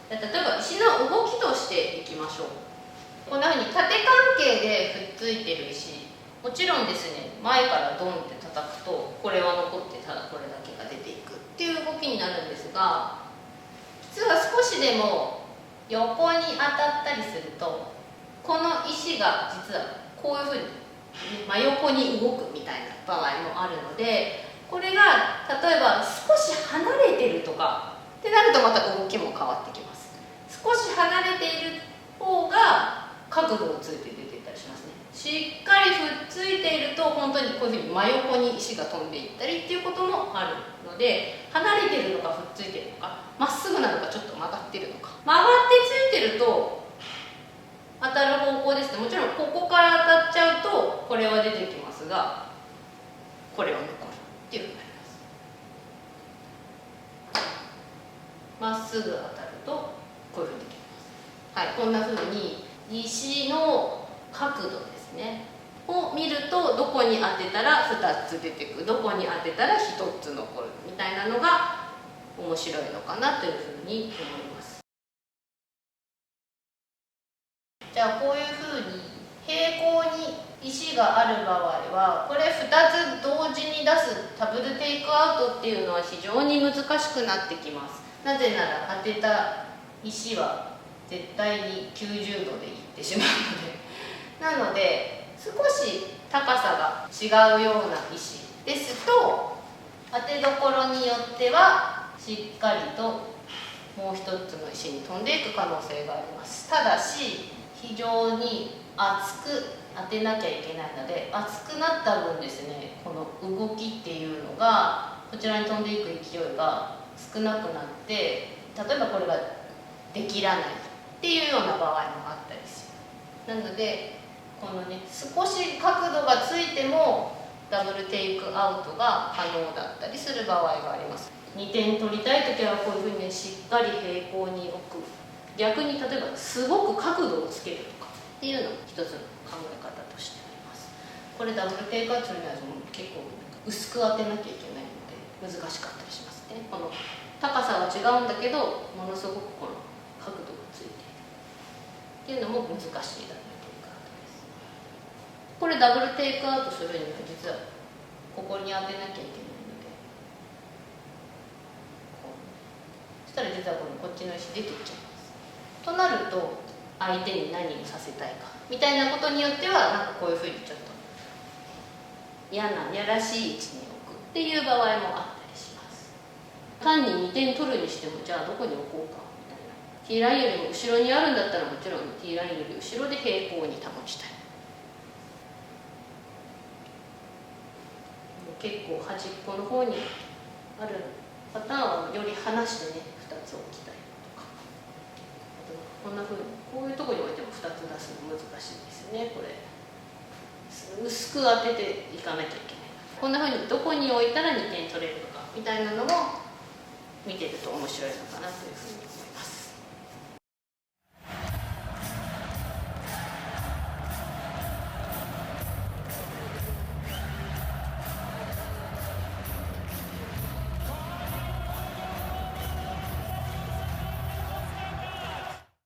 例えば石の動きとしていきましょう。こんな風に縦関係でくっついてる石、もちろんですね、前からドンって叩くとこれは残ってただこれだけが出ていくっていう動きになるんですが、実は少しでも横に当たったりするとこの石が実はこういうふうに真横に動くみたいな場合もあるので、これが例えば少し離れてるとかってなるとまた動きも変わってきます。少し離れている方が角度をついて出ていったりしますね。しっかりくっついていると本当にこういうふうに真横に石が飛んでいったりっていうこともあるので、離れてるのかくっついてるのか、まっすぐなのかちょっと曲がってるのか、曲がってついてると当たる方向ですね。もちろんここから当たっちゃうとこれは出てきますが、これは残るっていうふうになります。まっすぐ当たるとこういうふうにできます。はい、こんなふうに石の角度ですねを見ると、どこに当てたら2つ出てくる、どこに当てたら1つ残るみたいなのが面白いのかなというふうに思います。じゃあこういうふうに平行に石がある場合は、これ2つ同時に出すダブルテイクアウトっていうのは非常に難しくなってきます。なぜなら当てた石は絶対に90度でいってしまうのでなので少し高さが違うような石ですと、当てどころによってはしっかりともう一つの石に飛んでいく可能性があります。ただし非常に厚く当てなきゃいけないので、厚くなった分ですね、この動きっていうのがこちらに飛んでいく勢いが少なくなって、例えばこれができらないっていうような場合もあったりします。なのでこのね、少し角度がついてもダブルテイクアウトが可能だったりする場合があります。2点取りたい時はこういうふうにね、しっかり平行に置く。逆に例えばすごく角度をつけるとかっていうのも一つの考え方としてあります。これダブルテイクアウトするには結構薄く当てなきゃいけないので難しかったりしますね。この高さは違うんだけどものすごくこの角度がついているっていうのも難しいダブルテイクアウトです。これダブルテイクアウトするには実はここに当てなきゃいけないので、そしたら実はこっちの石出てきちゃいます。となると相手に何をさせたいかみたいなことによっては、なんかこういうふうにちょっと嫌なやらしい位置に置くっていう場合もあったりします。単に2点取るにしても、じゃあどこに置こうかみたいな、T ラインよりも後ろにあるんだったらもちろん T ラインより後ろで平行に保ちたい。結構端っこの方にあるパターンはより離してね2つ置きたいとか、こんな風にこういうところに置いても2つ出すの難しいですよね。これ薄く当てていかなきゃいけない。こんな風にどこに置いたら2点取れるのかみたいなのも見てると面白いのかなというふうに思います。